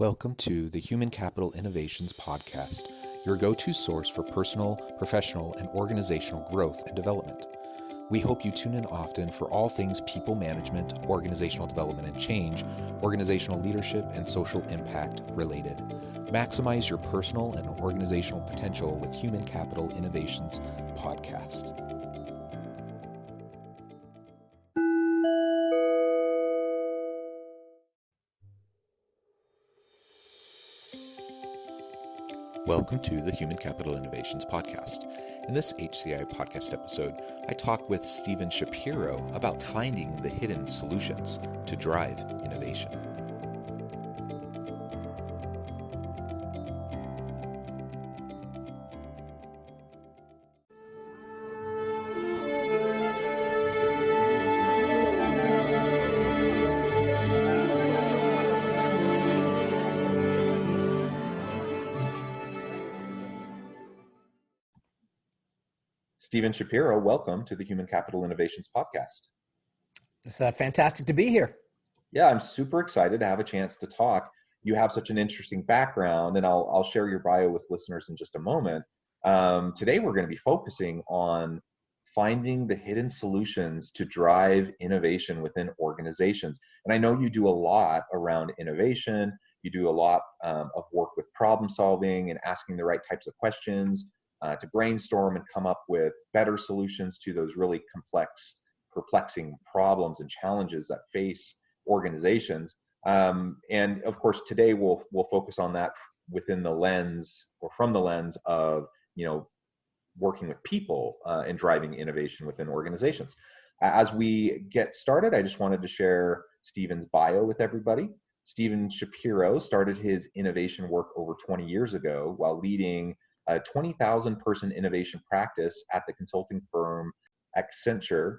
Welcome to the Human Capital Innovations Podcast, your go-to source for personal, professional, and organizational growth and development. We hope you tune in often for all things people management, organizational development and change, organizational leadership, and social impact related. Maximize your personal and organizational potential with Human Capital Innovations Podcast. Welcome to the Human Capital Innovations Podcast. In this HCI podcast episode, I talk with Stephen Shapiro about finding the hidden solutions to drive innovation. Stephen Shapiro, welcome to the Human Capital Innovations Podcast. It's fantastic to be here. Yeah, I'm super excited to have a chance to talk. You have such an interesting background, and I'll share your bio with listeners in just a moment. Today, we're going to be focusing on finding the hidden solutions to drive innovation within organizations. And I know you do a lot around innovation. You do a lot of work with problem solving and asking the right types of questions to brainstorm and come up with better solutions to those really complex, perplexing problems and challenges that face organizations. And of course, today we'll focus on that within the lens or from the lens of, working with people and driving innovation within organizations. As we get started, I just wanted to share Stephen's bio with everybody. Stephen Shapiro started his innovation work over 20 years ago while leading a 20,000 person innovation practice at the consulting firm Accenture.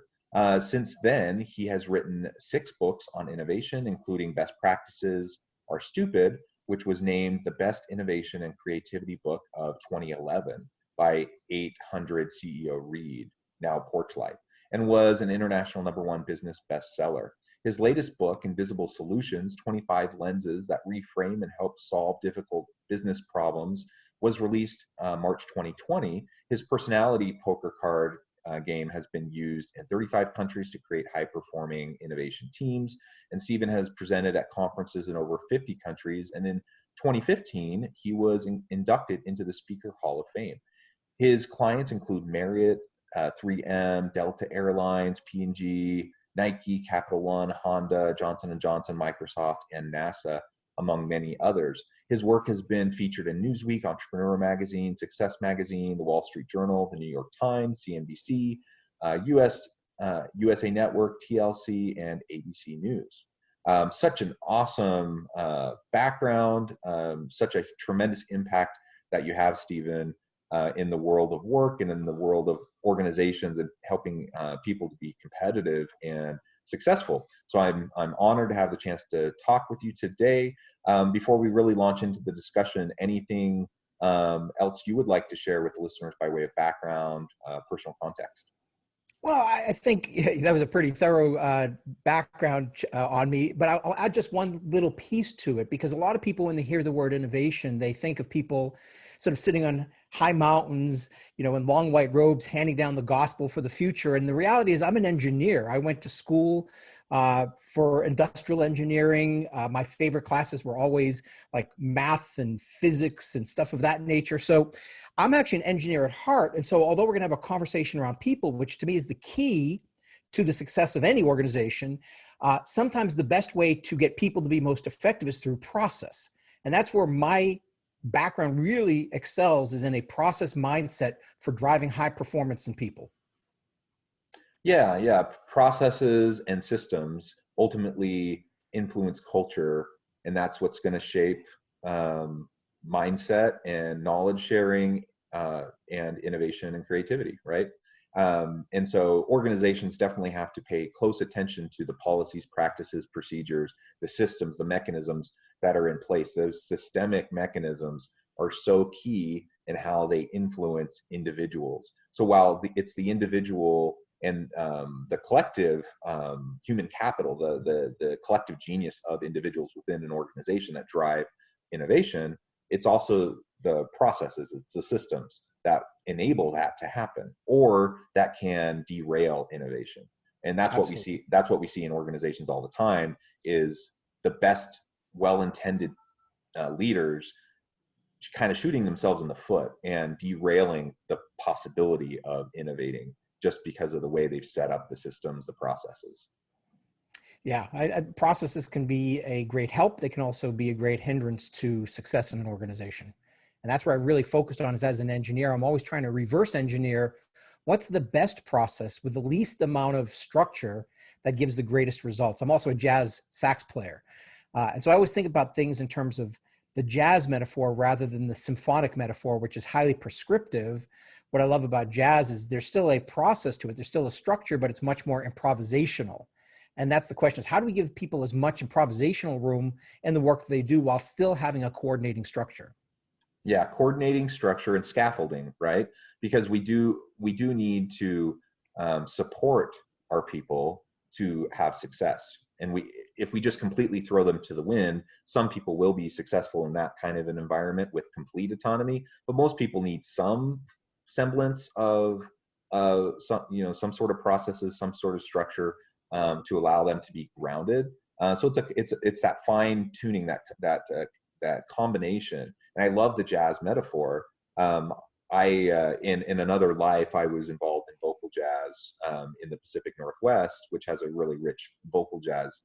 Since then, he has written 6 books on innovation, including Best Practices Are Stupid, which was named the Best Innovation and Creativity Book of 2011 by 800 CEO Read, now Porchlight, and was an international #1 business bestseller. His latest book, Invisible Solutions, 25 Lenses That Reframe and Help Solve Difficult Business Problems, was released March 2020. His personality poker card game has been used in 35 countries to create high-performing innovation teams. And Stephen has presented at conferences in over 50 countries. And in 2015, he was inducted into the Speaker Hall of Fame. His clients include Marriott, 3M, Delta Airlines, P&G, Nike, Capital One, Honda, Johnson & Johnson, Microsoft, and NASA, among many others. His work has been featured in Newsweek, Entrepreneur Magazine, Success Magazine, The Wall Street Journal, The New York Times, CNBC, USA Network, TLC, and ABC News. Such an awesome background, such a tremendous impact that you have, Stephen, in the world of work and in the world of organizations and helping people to be competitive and successful. So I'm honored to have the chance to talk with you today. Before we really launch into the discussion, anything else you would like to share with listeners by way of background, personal context? Well, I think that was a pretty thorough background on me, but I'll add just one little piece to it, because a lot of people, when they hear the word innovation, they think of people sort of sitting on high mountains, in long white robes, handing down the gospel for the future. And the reality is I'm an engineer. I went to school for industrial engineering. My favorite classes were always like math and physics and stuff of that nature. So I'm actually an engineer at heart. And so although we're going to have a conversation around people, which to me is the key to the success of any organization, sometimes the best way to get people to be most effective is through process. And that's where my background really excels, is in a process mindset for driving high performance in people. Yeah. Processes and systems ultimately influence culture, and that's what's going to shape mindset and knowledge sharing and innovation and creativity, right? And so organizations definitely have to pay close attention to the policies, practices, procedures, the systems, the mechanisms that are in place. Those systemic mechanisms are so key in how they influence individuals. So while it's the individual and the collective human capital, the collective genius of individuals within an organization that drive innovation, it's also the processes, it's the systems that enable that to happen, or that can derail innovation. And that's what we Absolutely. see. That's what we see in organizations all the time. Is the best, well-intended leaders kind of shooting themselves in the foot and derailing the possibility of innovating just because of the way they've set up the systems, the processes. Yeah, processes can be a great help. They can also be a great hindrance to success in an organization. And that's where I really focused on is as an engineer, I'm always trying to reverse engineer what's the best process with the least amount of structure that gives the greatest results. I'm also a jazz sax player. And so I always think about things in terms of the jazz metaphor rather than the symphonic metaphor, which is highly prescriptive. What I love about jazz is there's still a process to it. There's still a structure, but it's much more improvisational. And that's the question is how do we give people as much improvisational room in the work that they do while still having a coordinating structure? Yeah, coordinating structure and scaffolding, right? Because we do need to support our people to have success. And if we just completely throw them to the wind, some people will be successful in that kind of an environment with complete autonomy, but most people need some semblance of some sort of processes, some sort of structure to allow them to be grounded. So it's that fine tuning, that combination. And I love the jazz metaphor. In another life, I was involved in vocal jazz in the Pacific Northwest, which has a really rich vocal jazz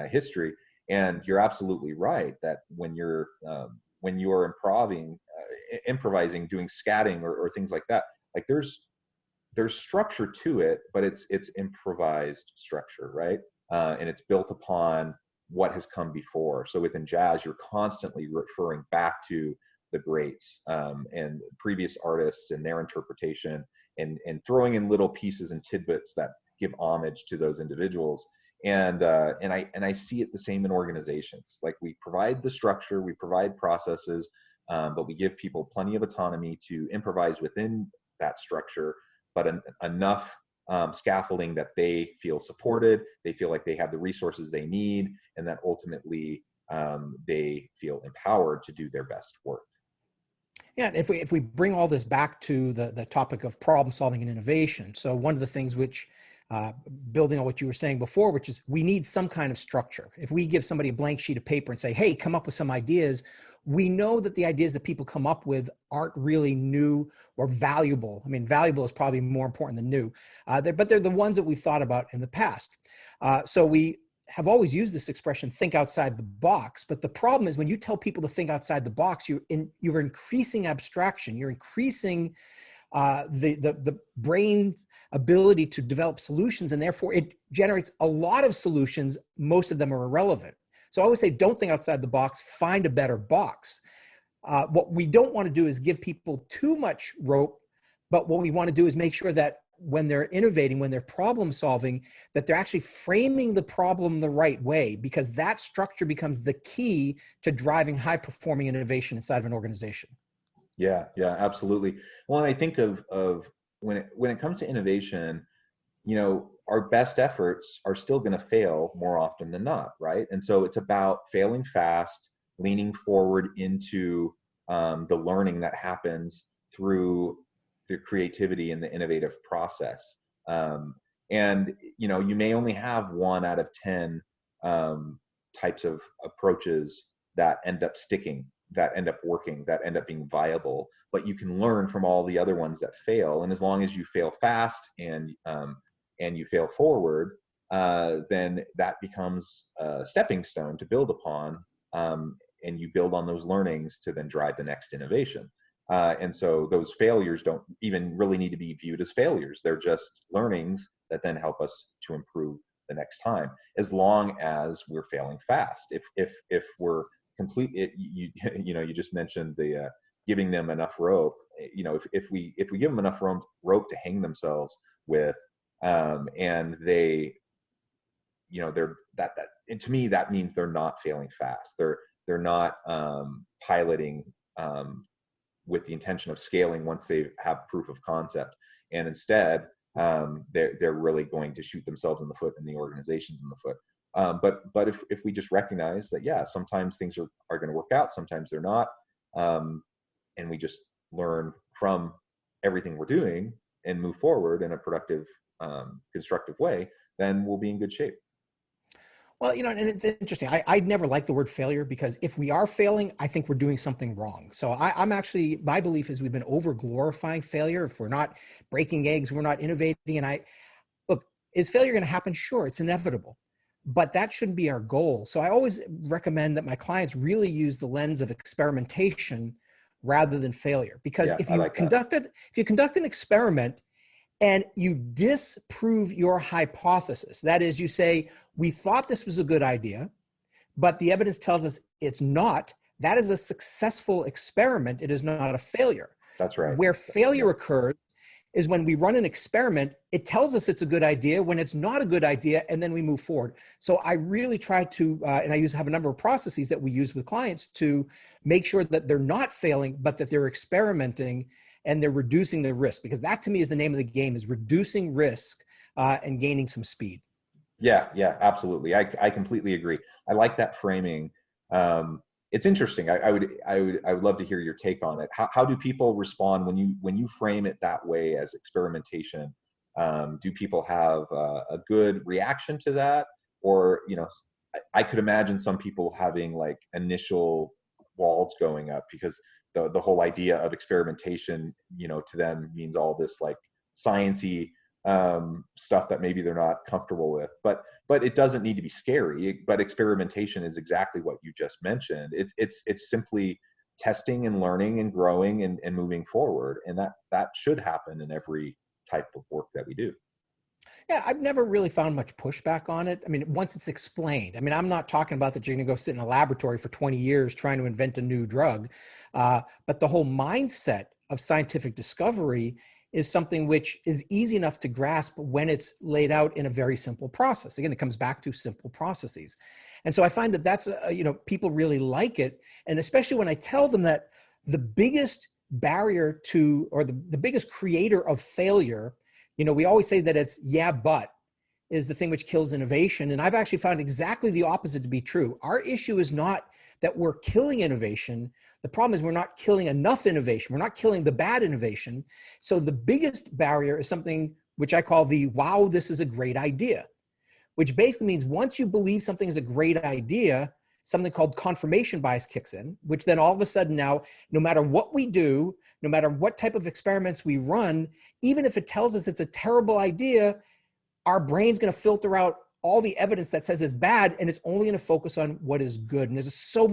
history. And you're absolutely right that when you're improvising, doing scatting or things like that, like there's structure to it, but it's improvised structure, right? And it's built upon what has come before. So within jazz, you're constantly referring back to the greats and previous artists and their interpretation, and throwing in little pieces and tidbits that give homage to those individuals. And I see it the same in organizations. Like we provide the structure, we provide processes, but we give people plenty of autonomy to improvise within that structure, but enough scaffolding that they feel supported, they feel like they have the resources they need, and that ultimately they feel empowered to do their best work. Yeah, and if we bring all this back to the topic of problem solving and innovation, so one of the things which, building on what you were saying before, which is we need some kind of structure. If we give somebody a blank sheet of paper and say, hey, come up with some ideas, we know that the ideas that people come up with aren't really new or valuable. I mean, valuable is probably more important than new, but they're the ones that we've thought about in the past. So we have always used this expression, think outside the box. But the problem is when you tell people to think outside the box, you're increasing abstraction. You're increasing the brain's ability to develop solutions. And therefore it generates a lot of solutions. Most of them are irrelevant. So I always say, don't think outside the box, find a better box. What we don't want to do is give people too much rope, but what we want to do is make sure that when they're innovating, when they're problem solving, that they're actually framing the problem the right way, because that structure becomes the key to driving high performing innovation inside of an organization. Yeah, yeah, absolutely. Well, and I think of when it comes to innovation, our best efforts are still going to fail more often than not, right? And so it's about failing fast, leaning forward into the learning that happens through the creativity and the innovative process. And you may only have 1 out of 10 types of approaches that end up sticking, that end up working, that end up being viable, but you can learn from all the other ones that fail. And as long as you fail fast and you fail forward, then that becomes a stepping stone to build upon, and you build on those learnings to then drive the next innovation. And so those failures don't even really need to be viewed as failures. They're just learnings that then help us to improve the next time, as long as we're failing fast. If we're you just mentioned the giving them enough rope. If we give them enough rope to hang themselves with, and they're and to me that means they're not failing fast. They're not piloting with the intention of scaling once they have proof of concept, and instead they're really going to shoot themselves in the foot and the organizations in the foot. But if we just recognize that, yeah, sometimes things are going to work out, sometimes they're not, and we just learn from everything we're doing and move forward in a productive, constructive way, then we'll be in good shape. Well, and it's interesting. I never like the word failure, because if we are failing, I think we're doing something wrong. So I'm actually, my belief is we've been over glorifying failure. If we're not breaking eggs, we're not innovating. And look, is failure going to happen? Sure, it's inevitable, but that shouldn't be our goal. So I always recommend that my clients really use the lens of experimentation rather than failure. Because Yeah, if I you like that. conduct an experiment and you disprove your hypothesis, that is, you say, we thought this was a good idea, but the evidence tells us it's not, that is a successful experiment. It is not a failure. That's right. Where Yeah. failure occurs is when we run an experiment, it tells us it's a good idea when it's not a good idea, and then we move forward. So I really try to, and I have a number of processes that we use with clients to make sure that they're not failing, but that they're experimenting and they're reducing the risk, because that to me is the name of the game, is reducing risk and gaining some speed. Yeah, yeah, absolutely. I completely agree. I like that framing. It's interesting. I would love to hear your take on it. How do people respond when you frame it that way as experimentation? Do people have a good reaction to that, or I could imagine some people having like initial walls going up, because the whole idea of experimentation, to them means all this like sciency stuff that maybe they're not comfortable with. But it doesn't need to be scary. But experimentation is exactly what you just mentioned. It's simply testing and learning and growing and moving forward, and that should happen in every type of work that we do. Yeah, I've never really found much pushback on it. I mean, once it's explained, I mean, I'm not talking about that you're going to go sit in a laboratory for 20 years trying to invent a new drug. But the whole mindset of scientific discovery is something which is easy enough to grasp when it's laid out in a very simple process. Again, it comes back to simple processes. And so I find that that's, people really like it. And especially when I tell them that the biggest barrier to, or the biggest creator of failure, we always say that it's yeah, but is the thing which kills innovation. And I've actually found exactly the opposite to be true. Our issue is not that we're killing innovation. The problem is we're not killing enough innovation. We're not killing the bad innovation. So the biggest barrier is something which I call the wow, this is a great idea, which basically means once you believe something is a great idea, something called confirmation bias kicks in, which then all of a sudden now, no matter what we do, no matter what type of experiments we run, even if it tells us it's a terrible idea, our brain's going to filter out all the evidence that says it's bad, and it's only going to focus on what is good. And there's so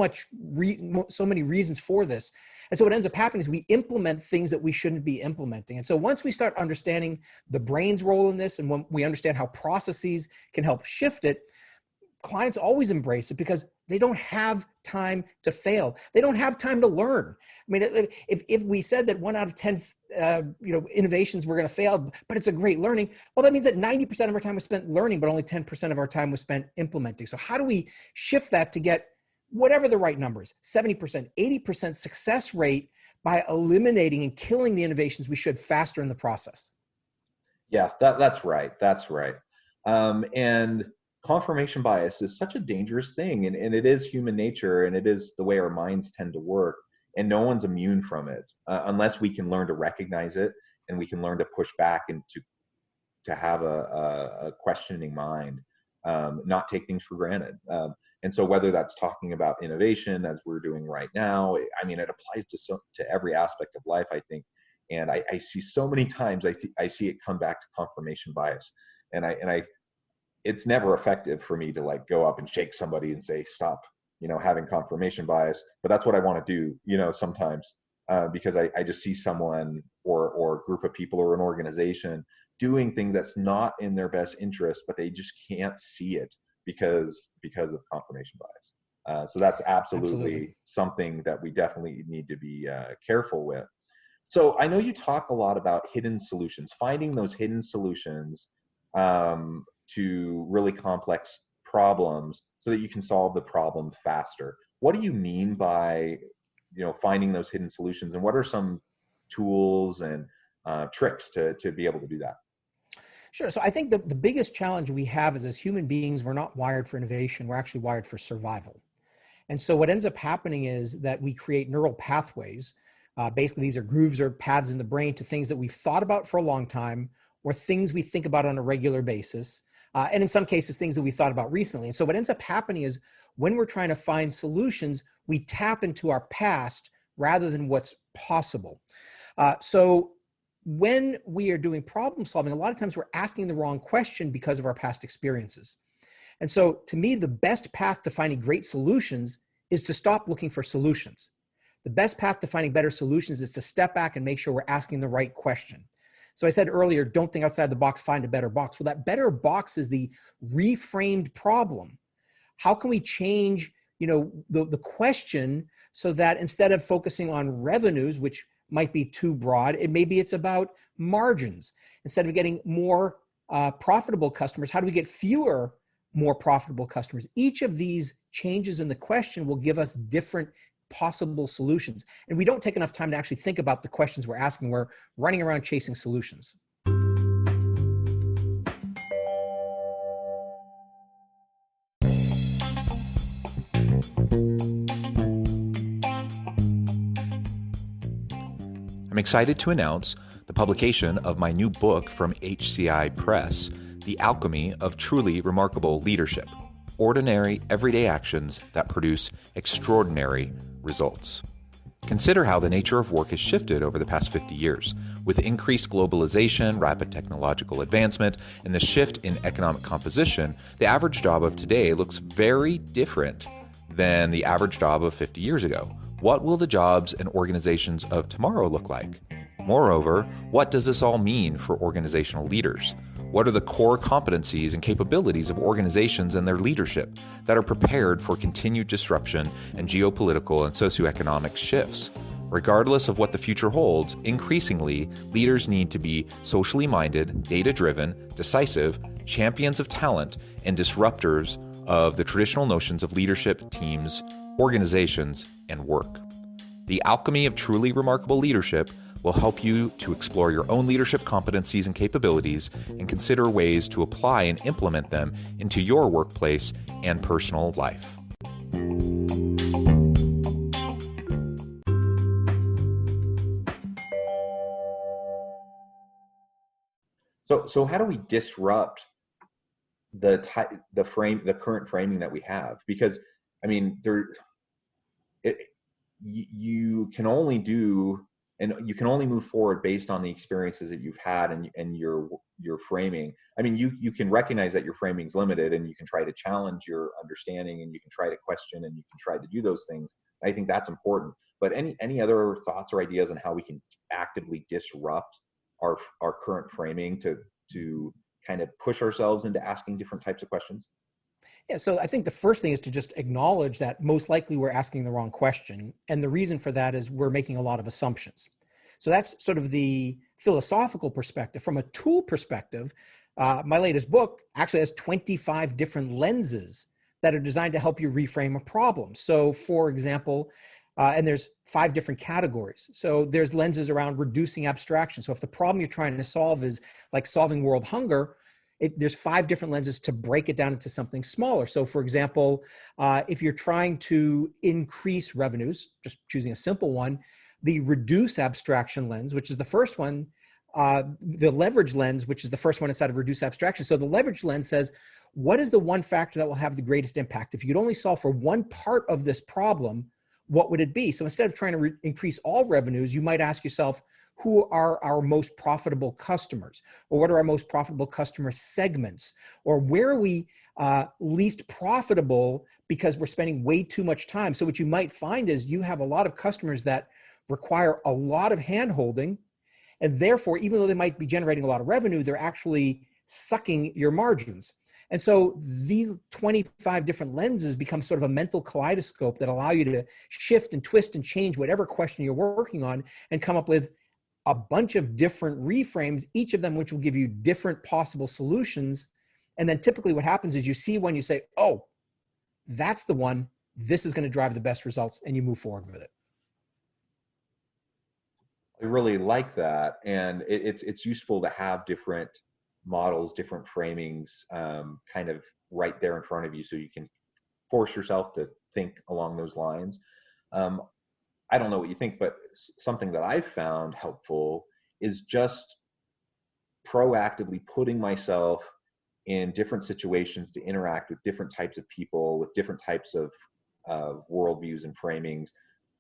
many reasons for this. And so what ends up happening is we implement things that we shouldn't be implementing. And so once we start understanding the brain's role in this, and when we understand how processes can help shift it, clients always embrace it because they don't have time to fail. They don't have time to learn. I mean, if we said that 1 out of 10, innovations were going to fail, but it's a great learning, well, that means that 90% of our time was spent learning, but only 10% of our time was spent implementing. So how do we shift that to get whatever the right numbers, 70%, 80% success rate by eliminating and killing the innovations we should faster in the process? Yeah, that's right. That's right. And confirmation bias is such a dangerous thing, and it is human nature, and it is the way our minds tend to work, and no one's immune from it unless we can learn to recognize it, and we can learn to push back and to have a questioning mind, not take things for granted. And so whether that's talking about innovation as we're doing right now, I mean, it applies to every aspect of life, I think. And I see so many times I see it come back to confirmation bias, and it's never effective for me to like go up and shake somebody and say stop, having confirmation bias. But that's what I want to do, sometimes, because I just see someone or a group of people or an organization doing things that's not in their best interest, but they just can't see it because of confirmation bias. So that's Absolutely. absolutely something that we definitely need to be careful with. So I know you talk a lot about hidden solutions, finding those hidden solutions to really complex problems so that you can solve the problem faster. What do you mean by, finding those hidden solutions, and what are some tools and tricks to be able to do that? Sure. So I think the biggest challenge we have is as human beings, we're not wired for innovation. We're actually wired for survival. And so what ends up happening is that we create neural pathways. Basically, these are grooves or paths in the brain to things that we've thought about for a long time or things we think about on a regular basis. And in some cases, things that we thought about recently. And so what ends up happening is when we're trying to find solutions, we tap into our past rather than what's possible. So when we are doing problem solving, a lot of times we're asking the wrong question because of our past experiences. And so to me, the best path to finding great solutions is to stop looking for solutions. The best path to finding better solutions is to step back and make sure we're asking the right question. So I said earlier, don't think outside the box, find a better box. Well, that better box is the reframed problem. How can we change, the question so that instead of focusing on revenues, which might be too broad, it's about margins. Instead of getting more profitable customers, how do we get fewer more profitable customers? Each of these changes in the question will give us different possible solutions. And we don't take enough time to actually think about the questions we're asking. We're running around chasing solutions. I'm excited to announce the publication of my new book from HCI Press, The Alchemy of Truly Remarkable Leadership: Ordinary, Everyday Actions that Produce Extraordinary Results. Consider how the nature of work has shifted over the past 50 years. With increased globalization, rapid technological advancement, and the shift in economic composition, the average job of today looks very different than the average job of 50 years ago. What will the jobs and organizations of tomorrow look like? Moreover, what does this all mean for organizational leaders? What are the core competencies and capabilities of organizations and their leadership that are prepared for continued disruption and geopolitical and socioeconomic shifts? Regardless of what the future holds, increasingly, leaders need to be socially minded, data-driven, decisive, champions of talent, and disruptors of the traditional notions of leadership, teams, organizations, and work. The Alchemy of Truly Remarkable Leadership will help you to explore your own leadership competencies and capabilities and consider ways to apply and implement them into your workplace and personal life. So how do we disrupt the current framing that we have? Because you can only do, and you can only move forward based on the experiences that you've had and your framing. You can recognize that your framing is limited, and you can try to challenge your understanding, and you can try to question, and you can try to do those things. I think that's important. But any other thoughts or ideas on how we can actively disrupt our current framing to kind of push ourselves into asking different types of questions? Yeah, so I think the first thing is to just acknowledge that most likely we're asking the wrong question. And the reason for that is we're making a lot of assumptions. So that's sort of the philosophical perspective. From a tool perspective, my latest book actually has 25 different lenses that are designed to help you reframe a problem. So for example, and there's 5 different categories. So there's lenses around reducing abstraction. So if the problem you're trying to solve is like solving world hunger, there's 5 different lenses to break it down into something smaller. So for example, if you're trying to increase revenues, just choosing a simple one, the reduce abstraction lens, which is the first one, the leverage lens, which is the first one inside of reduce abstraction. So the leverage lens says, what is the one factor that will have the greatest impact? If you could only solve for one part of this problem, what would it be? So instead of trying to increase all revenues, you might ask yourself, who are our most profitable customers? Or what are our most profitable customer segments? Or where are we least profitable because we're spending way too much time? So what you might find is you have a lot of customers that require a lot of hand-holding, and therefore, even though they might be generating a lot of revenue, they're actually sucking your margins. And so these 25 different lenses become sort of a mental kaleidoscope that allow you to shift and twist and change whatever question you're working on and come up with a bunch of different reframes, each of them which will give you different possible solutions. And then typically what happens is you see one, you say, oh, that's the one, this is going to drive the best results, and you move forward with it. I really like that. And it's useful to have different models, different framings, kind of right there in front of you, so you can force yourself to think along those lines. Um, I don't know what you think, but something that I've found helpful is just proactively putting myself in different situations to interact with different types of people, with different types of worldviews and framings,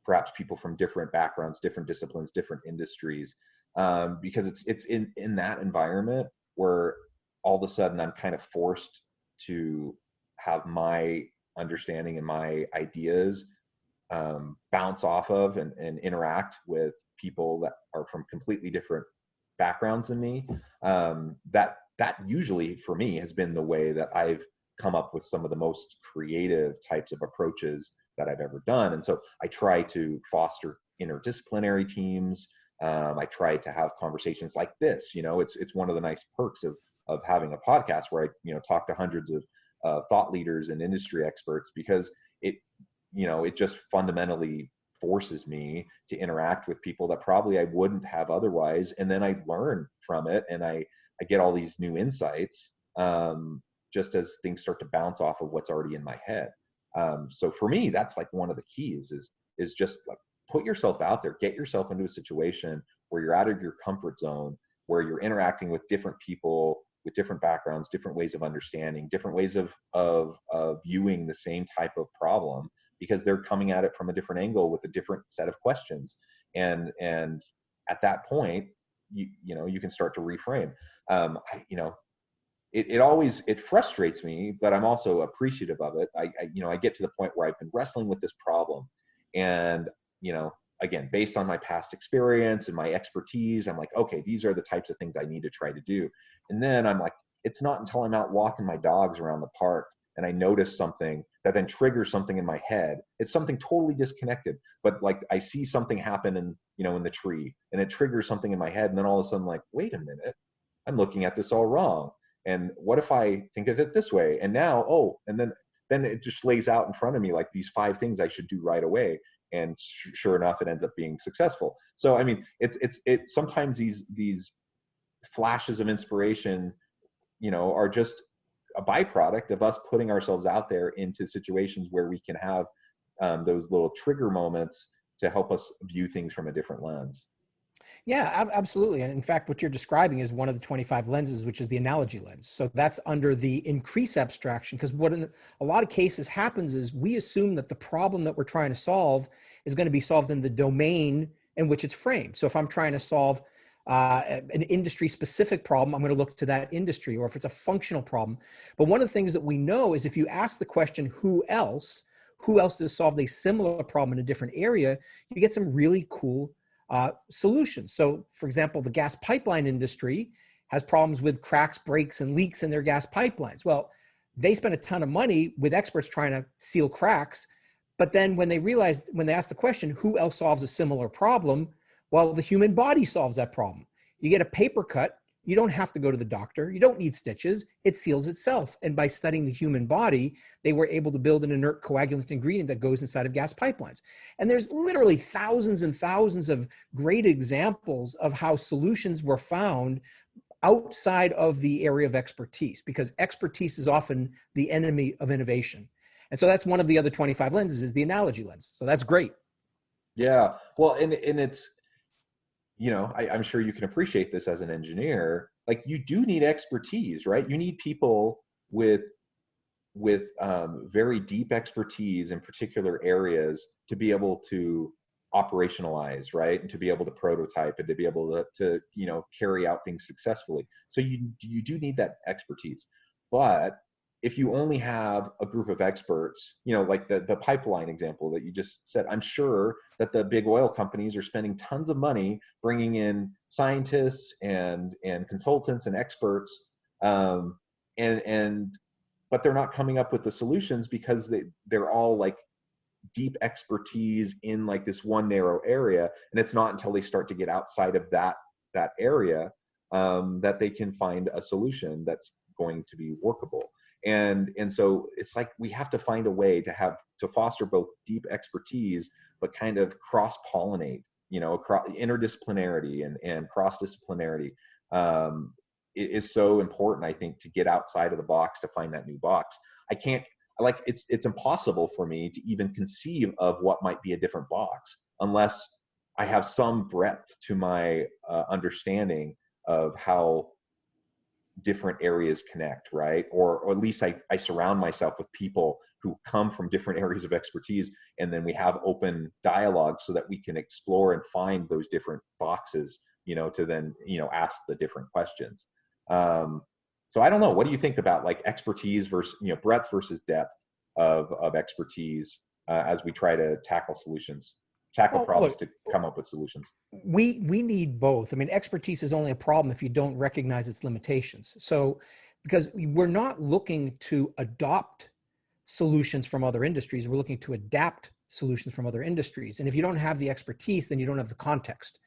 perhaps people from different backgrounds, different disciplines, different industries, because it's in that environment where all of a sudden I'm kind of forced to have my understanding and my ideas bounce off of and interact with people that are from completely different backgrounds than me. That usually for me has been the way that I've come up with some of the most creative types of approaches that I've ever done. And so I try to foster interdisciplinary teams. I try to have conversations like this. It's one of the nice perks of having a podcast where I talk to hundreds of thought leaders and industry experts, because it just fundamentally forces me to interact with people that probably I wouldn't have otherwise. And then I learn from it, and I get all these new insights, just as things start to bounce off of what's already in my head. So for me, that's like one of the keys is just like put yourself out there, get yourself into a situation where you're out of your comfort zone, where you're interacting with different people with different backgrounds, different ways of understanding, different ways of viewing the same type of problem, because they're coming at it from a different angle with a different set of questions. And at that point, you can start to reframe. It frustrates me, but I'm also appreciative of it. I get to the point where I've been wrestling with this problem, and again, based on my past experience and my expertise, I'm like, okay, these are the types of things I need to try to do. And then I'm like, it's not until I'm out walking my dogs around the park and I notice something that then triggers something in my head. It's something totally disconnected, but like I see something happen in the tree, and it triggers something in my head. And then all of a sudden, like, wait a minute, I'm looking at this all wrong. And what if I think of it this way? And now, and then it just lays out in front of me like these 5 things I should do right away. And sure enough, it ends up being successful. So I mean, it's sometimes these flashes of inspiration, are just a byproduct of us putting ourselves out there into situations where we can have those little trigger moments to help us view things from a different lens. Yeah, absolutely. And in fact, what you're describing is one of the 25 lenses, which is the analogy lens. So that's under the increase abstraction, because what in a lot of cases happens is we assume that the problem that we're trying to solve is going to be solved in the domain in which it's framed. So if I'm trying to solve an industry specific problem, I'm going to look to that industry, or if it's a functional problem. But one of the things that we know is if you ask the question, who else has solved a similar problem in a different area, you get some really cool solutions. So for example, the gas pipeline industry has problems with cracks, breaks, and leaks in their gas pipelines. Well, they spend a ton of money with experts trying to seal cracks. But then when they ask the question, who else solves a similar problem? Well, the human body solves that problem. You get a paper cut. You don't have to go to the doctor. You don't need stitches. It seals itself. And by studying the human body, they were able to build an inert coagulant ingredient that goes inside of gas pipelines. And there's literally thousands and thousands of great examples of how solutions were found outside of the area of expertise, because expertise is often the enemy of innovation. And so that's one of the other 25 lenses, is the analogy lens. So that's great. Yeah. Well, and it's, I'm sure you can appreciate this as an engineer. Like, you do need expertise, right? You need people with very deep expertise in particular areas to be able to operationalize, right? And to be able to prototype, and to be able to carry out things successfully. So you do need that expertise. But if you only have a group of experts, like the pipeline example that you just said, I'm sure that the big oil companies are spending tons of money bringing in scientists and consultants and experts, but they're not coming up with the solutions because they're all like deep expertise in like this one narrow area. And it's not until they start to get outside of that area that they can find a solution that's going to be workable. And so it's like we have to find a way to foster both deep expertise, but kind of cross-pollinate, across interdisciplinarity and cross-disciplinarity, is so important, I think, to get outside of the box to find that new box. I can't, like, it's impossible for me to even conceive of what might be a different box unless I have some breadth to my understanding of how different areas connect, right? Or at least I surround myself with people who come from different areas of expertise, and then we have open dialogue so that we can explore and find those different boxes, to then, ask the different questions. So I don't know, what do you think about like expertise versus, breadth versus depth of expertise as we try to tackle Well, problems look, to come up with solutions? we need both. I mean, expertise is only a problem if you don't recognize its limitations. So, because we're not looking to adopt solutions from other industries, we're looking to adapt solutions from other industries. And if you don't have the expertise, then you don't have the context.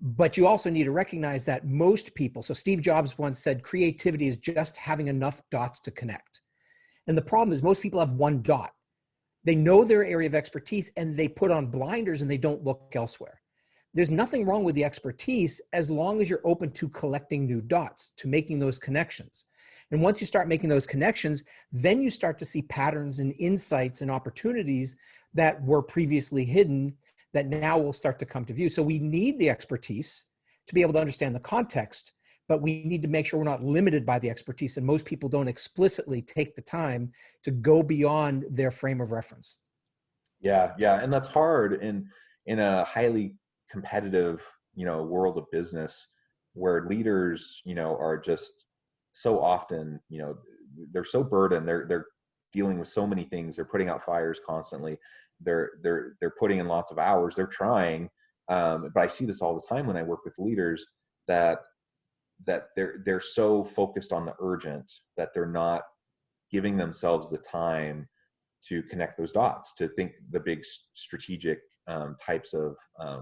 But you also need to recognize that most people, so Steve Jobs once said, creativity is just having enough dots to connect. And the problem is most people have one dot. They know their area of expertise and they put on blinders and they don't look elsewhere. There's nothing wrong with the expertise as long as you're open to collecting new dots, to making those connections. And once you start making those connections, then you start to see patterns and insights and opportunities that were previously hidden that now will start to come to view. So we need the expertise to be able to understand the context, but we need to make sure we're not limited by the expertise. And most people don't explicitly take the time to go beyond their frame of reference. Yeah, yeah, and that's hard in a highly competitive, world of business where leaders, are just so often, they're so burdened. They're dealing with so many things. They're putting out fires constantly. They're putting in lots of hours. They're trying, but I see this all the time when I work with leaders that they're so focused on the urgent that they're not giving themselves the time to connect those dots, to think the big strategic types of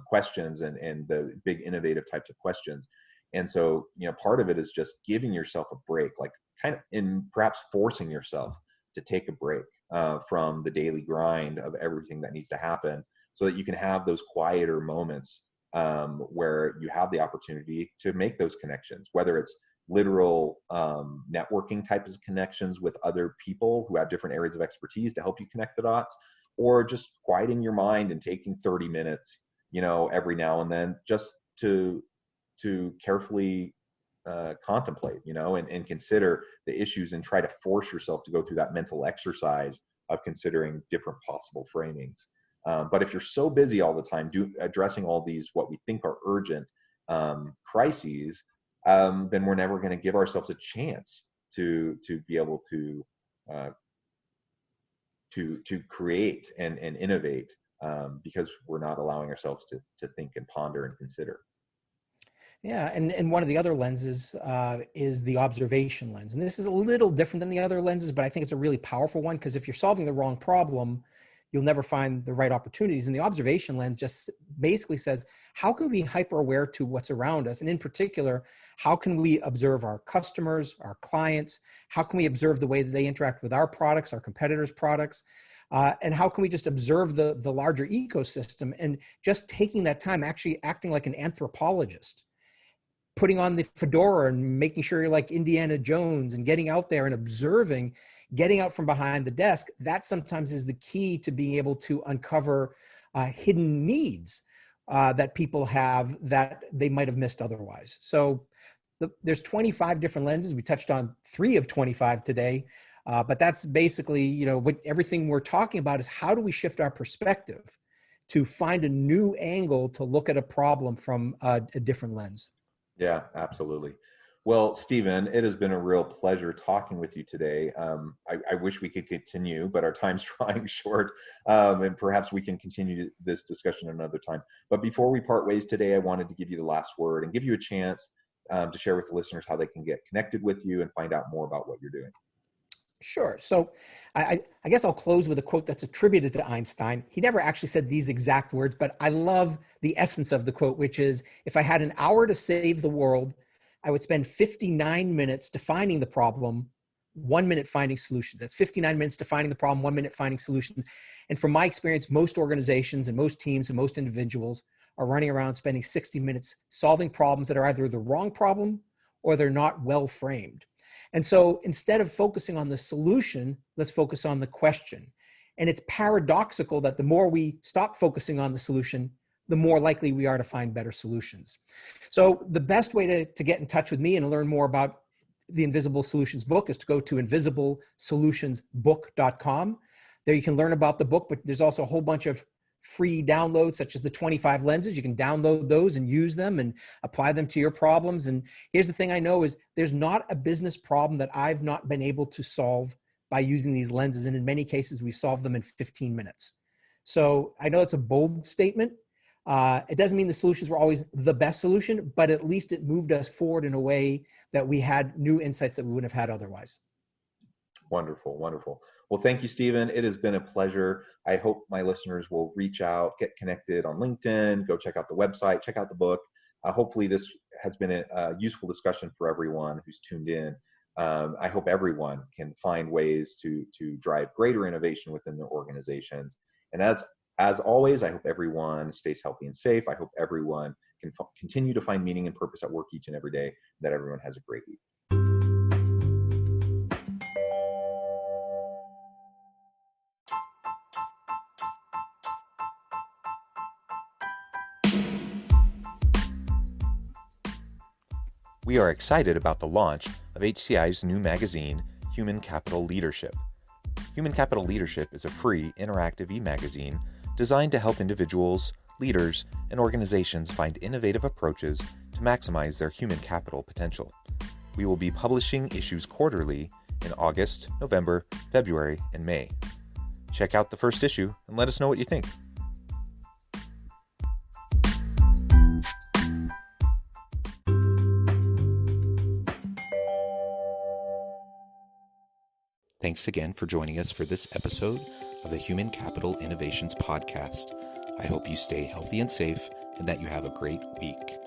questions and the big innovative types of questions. And so, part of it is just giving yourself a break, like kind of, and perhaps forcing yourself to take a break from the daily grind of everything that needs to happen so that you can have those quieter moments where you have the opportunity to make those connections, whether it's literal networking types of connections with other people who have different areas of expertise to help you connect the dots, or just quieting your mind and taking 30 minutes, every now and then just to carefully contemplate, and consider the issues and try to force yourself to go through that mental exercise of considering different possible framings. But if you're so busy all the time addressing all these what we think are urgent crises, then we're never going to give ourselves a chance to be able to create and innovate because we're not allowing ourselves to think and ponder and consider. Yeah, and one of the other lenses is the observation lens. And this is a little different than the other lenses, but I think it's a really powerful one because if you're solving the wrong problem, you'll never find the right opportunities. And the observation lens just basically says, how can we be hyper aware to what's around us? And in particular, how can we observe our customers, our clients? How can we observe the way that they interact with our products, our competitors' products? And how can we just observe the larger ecosystem and just taking that time, actually acting like an anthropologist, putting on the fedora and making sure you're like Indiana Jones and getting out there and observing, getting out from behind the desk. That sometimes is the key to being able to uncover hidden needs that people have that they might have missed otherwise. So there's 25 different lenses. We touched on 3 of 25 today, but that's basically, what everything we're talking about is how do we shift our perspective to find a new angle to look at a problem from a different lens. Yeah, absolutely. Well, Stephen, it has been a real pleasure talking with you today. I wish we could continue, but our time's drawing short, and perhaps we can continue this discussion another time. But before we part ways today, I wanted to give you the last word and give you a chance to share with the listeners how they can get connected with you and find out more about what you're doing. Sure. So I guess I'll close with a quote that's attributed to Einstein. He never actually said these exact words, but I love the essence of the quote, which is, if I had an hour to save the world, I would spend 59 minutes defining the problem, 1 minute finding solutions. That's 59 minutes defining the problem, 1 minute finding solutions. And from my experience, most organizations and most teams and most individuals are running around spending 60 minutes solving problems that are either the wrong problem or they're not well framed. And so instead of focusing on the solution, let's focus on the question. And it's paradoxical that the more we stop focusing on the solution, the more likely we are to find better solutions. So the best way to get in touch with me and learn more about the Invisible Solutions book is to go to invisiblesolutionsbook.com. There you can learn about the book, but there's also a whole bunch of free downloads, such as the 25 lenses. You can download those and use them and apply them to your problems. And here's the thing I know is there's not a business problem that I've not been able to solve by using these lenses. And in many cases, we solve them in 15 minutes. So I know it's a bold statement. It doesn't mean the solutions were always the best solution, but at least it moved us forward in a way that we had new insights that we wouldn't have had otherwise. Wonderful, wonderful. Well, thank you, Stephen. It has been a pleasure. I hope my listeners will reach out, get connected on LinkedIn, go check out the website, check out the book. Hopefully this has been a useful discussion for everyone who's tuned in. I hope everyone can find ways to drive greater innovation within their organizations. And as always, I hope everyone stays healthy and safe. I hope everyone can continue to find meaning and purpose at work each and every day, that everyone has a great week. We are excited about the launch of HCI's new magazine, Human Capital Leadership. Human Capital Leadership is a free, interactive e-magazine designed to help individuals, leaders, and organizations find innovative approaches to maximize their human capital potential. We will be publishing issues quarterly in August, November, February, and May. Check out the first issue and let us know what you think. Thanks again for joining us for this episode of the Human Capital Innovations Podcast. I hope you stay healthy and safe and that you have a great week.